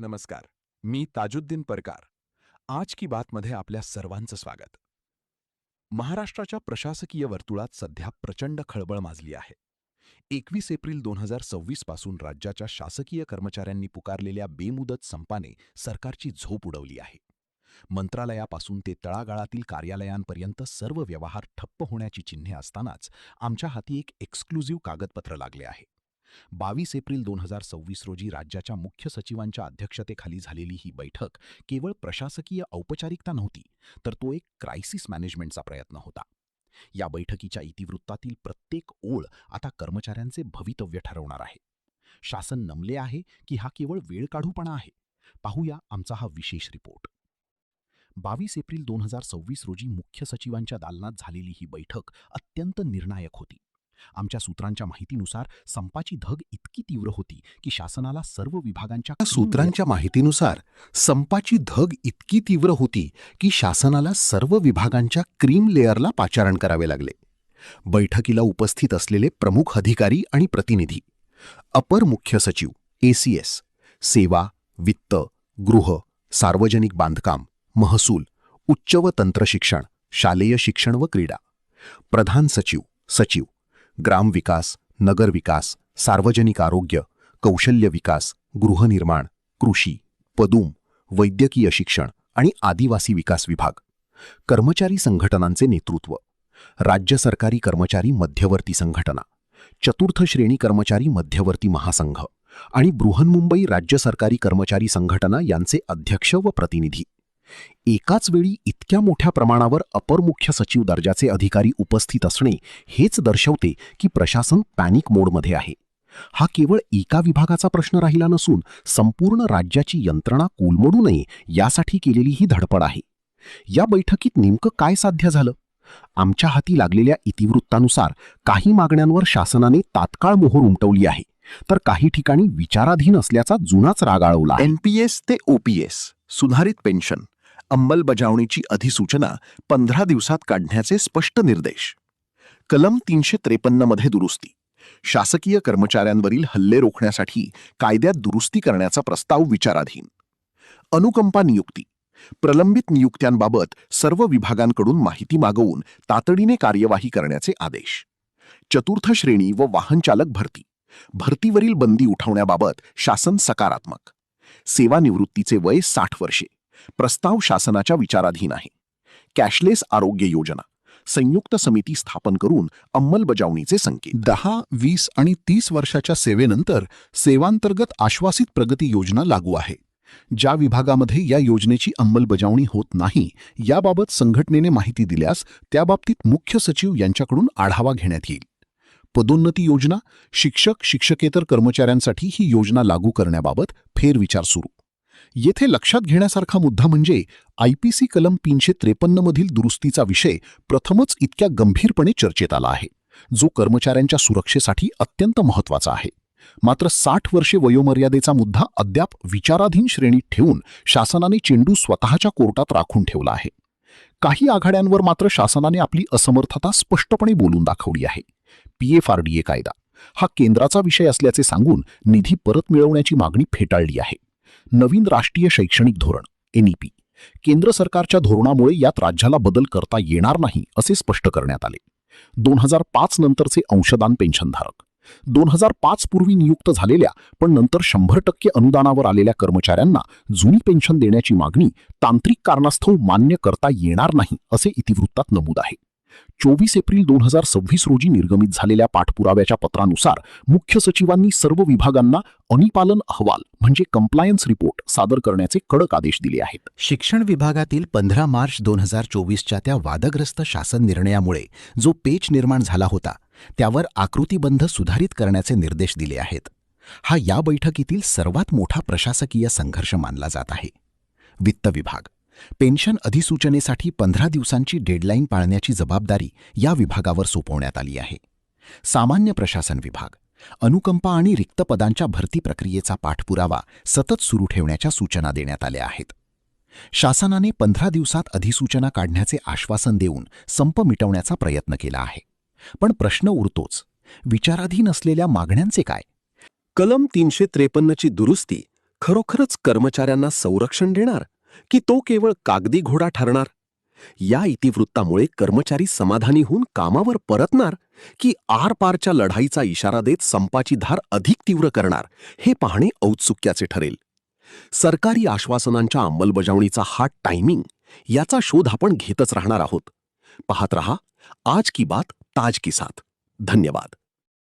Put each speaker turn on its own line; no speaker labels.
नमस्कार. मी ताजुद्दीन परकार. आज की बात मध्ये आपल्या सर्वांचं स्वागत. महाराष्ट्राच्या प्रशासकीय वर्तुळात सध्या प्रचंड खळबळ माजली आहे. 21 एप्रिल 2026 पासून राज्याच्या शासकीय कर्मचाऱ्यांनी पुकारलेल्या बेमुदत संपाने सरकारची झोप उडवली आहे. मंत्रालयापासून ते तळागाळातील कार्यालयांपर्यंत सर्व व्यवहार ठप्प होण्याची चिन्हे असतानाच आमच्या हाती एक एक्सक्लुझिव्ह कागदपत्र लागले आहे. 22 एप्रिल 2026 रोजी राज्याच्या मुख्य सचिवांच्या अध्यक्षतेखाली झालेली ही बैठक केवळ प्रशासकीय औपचारिकता नव्हती, तर तो एक क्रायसिस मॅनेजमेंटचा प्रयत्न होता. या बैठकीच्या इतिवृत्तातील प्रत्येक ओळ आता कर्मचाऱ्यांचे भवितव्य ठरवणार आहे. शासन नमले आहे की हा केवळ वेळकाढूपणा आहे? पाहूया आमचा हा विशेष रिपोर्ट. 22 एप्रिल 2026 रोजी मुख्य सचिवांच्या दालनात झालेली ही बैठक अत्यंत निर्णायक होती. आमच्या सूत्रांच्या माहितीनुसार संपाची धग इतकी तीव्र होती की शासनाला सर्व विभागांच्या
क्रीम लेअरला पाचारण करावे लागले. बैठकीला उपस्थित असलेले प्रमुख अधिकारी आणि प्रतिनिधी, अपर मुख्य सचिव ACS, सेवा, वित्त, गृह, सार्वजनिक बांधकाम, महसूल, उच्च व तंत्रशिक्षण, शालेय शिक्षण व क्रीडा, प्रधान सचिव, सचिव, ग्रामविकास, नगरविकास, सार्वजनिक आरोग्य, कौशल्य विकास, गृहनिर्माण, कृषी, पदुम, वैद्यकीय शिक्षण आणि आदिवासी विकास विभाग, कर्मचारी संघटनांचे नेतृत्व, राज्य सरकारी कर्मचारी मध्यवर्ती संघटना, चतुर्थ श्रेणी कर्मचारी मध्यवर्ती महासंघ आणि बृहन्मुंबई राज्य सरकारी कर्मचारी संघटना यांचे अध्यक्ष व प्रतिनिधी. एकाच वेळी इतक्या मोठ्या प्रमाणावर अपर मुख्य सचिव दर्जाचे अधिकारी उपस्थित असणे हेच दर्शवते की प्रशासन पॅनिक मोडमध्ये आहे. हा केवळ एका विभागाचा प्रश्न राहिला नसून संपूर्ण राज्याची यंत्रणा कोलमडू नये यासाठी केलेली ही धडपड आहे. या बैठकीत नेमकं काय साध्य झालं? आमच्या हाती लागलेल्या इतिवृत्तानुसार काही मागण्यांवर शासनाने तात्काळ मोहर उमटवली आहे, तर काही ठिकाणी विचाराधीन असल्याचा जुनाच राग आळवला.
NPS ते OPS सुधारित पेन्शन अंमलबजावणीची अधिसूचना 15 दिवसात काढण्याचे स्पष्ट निर्देश. कलम 353 मध्ये दुरुस्ती. शासकीय कर्मचाऱ्यांवरील हल्ले रोखण्यासाठी कायद्यात दुरुस्ती करण्याचा प्रस्ताव विचाराधीन. अनुकंपा नियुक्ती. प्रलंबित नियुक्त्यांबाबत सर्व विभागांकडून माहिती मागवून तातडीने कार्यवाही करण्याचे आदेश. चतुर्थ श्रेणी व वाहनचालक भरती. भरतीवरील बंदी उठवण्याबाबत शासन सकारात्मक. सेवानिवृत्तीचे वय 60 वर्षे. प्रस्ताव शासनाच्या विचाराधीन आहे. कॅशलेस आरोग्य योजना. संयुक्त समिती स्थापन करून अंमलबजावणीचे संकेत.
10, 20 आणि 30 वर्षाच्या सेवेनंतर सेवांतर्गत आश्वासित प्रगती योजना लागू आहे. ज्या विभागामध्ये या योजनेची अंमलबजावणी होत नाही याबाबत संघटनेने माहिती दिल्यास त्याबाबतीत मुख्य सचिव यांच्याकडून आढावा घेण्यात येईल. पदोन्नती योजना. शिक्षक, शिक्षकेतर कर्मचाऱ्यांसाठी ही योजना लागू करण्याबाबत फेरविचार सुरू. येथे लक्षात घेण्यासारखा मुद्दा म्हणजे IPC कलम 353 मधील दुरुस्तीचा विषय प्रथमच इतक्या गंभीरपणे चर्चेत आला आहे, जो कर्मचाऱ्यांच्या सुरक्षेसाठी अत्यंत महत्त्वाचा आहे. मात्र 60 वर्षे वयोमर्यादेचा मुद्दा अद्याप विचाराधीन श्रेणीत ठेवून शासनाने चेंडू स्वतःच्या कोर्टात राखून ठेवला आहे. काही आघाड्यांवर मात्र शासनाने आपली असमर्थता स्पष्टपणे बोलून दाखवली आहे. PFRDA कायदा हा केंद्राचा विषय असल्याचे सांगून निधी परत मिळवण्याची मागणी फेटाळली आहे. नवीन राष्ट्रीय शैक्षणिक धोरण NEP. केंद्र सरकारच्या धोरणामुळे यात राज्याला बदल करता येणार नाही असे स्पष्ट करण्यात आले. 2005 नंतरचे अंशदान पेन्शनधारक. 2005 पूर्वी नियुक्त झालेल्या पण नंतर 100% अनुदानावर आलेल्या कर्मचाऱ्यांना जुनी पेन्शन देण्याची मागणी तांत्रिक कारणास्तव मान्य करता येणार नाही असे इतिवृत्तात नमूद आहे. 24 एप्रिल 2026 रोजी निर्गमित झालेल्या पाठपुराव्याच्या पत्रानुसार मुख्य सचिवांनी सर्व विभागांना अनुपालन अहवाल म्हणजे कंप्लायन्स रिपोर्ट सादर करण्याचे कडक आदेश दिले आहेत.
शिक्षण विभागातील 15 मार्च 2024च्या त्या वादग्रस्त शासन निर्णयामुळे जो पेच निर्माण झाला होता त्यावर आकृतीबंध सुधारित करण्याचे निर्देश दिले आहेत. हा या बैठकीतील सर्वात मोठा प्रशासकीय संघर्ष मानला जात आहे. वित्त विभाग. पेन्शन अधिसूचनेसाठी 15 दिवसांची डेडलाईन पाळण्याची जबाबदारी या विभागावर सोपवण्यात आली आहे. सामान्य प्रशासन विभाग. अनुकंपा आणि रिक्त पदांच्या भरती प्रक्रियेचा पाठपुरावा सतत सुरू ठेवण्याच्या सूचना देण्यात आल्या आहेत. शासनाने 15 दिवसात अधिसूचना काढण्याचे आश्वासन देऊन संप मिटवण्याचा प्रयत्न केला आहे. पण प्रश्न उरतोच, विचाराधीन असलेल्या मागण्यांचे काय?
कलम 353ची दुरुस्ती खरोखरच कर्मचाऱ्यांना संरक्षण देणार की तो केवळ कागदी घोडा ठरणार? या इतिवृत्तामुळे कर्मचारी समाधानी होऊन कामावर परतणार की आरपारच्या लढाईचा इशारा देत संपाची धार अधिक तीव्र करणार, हे पाहणे औत्सुक्याचे ठरेल. सरकारी आश्वासनांच्या अंमलबजावणीचा हा टायमिंग, याचा शोध आपण घेतच राहणार आहोत. पाहत रहा आज की बात ताज की साथ. धन्यवाद.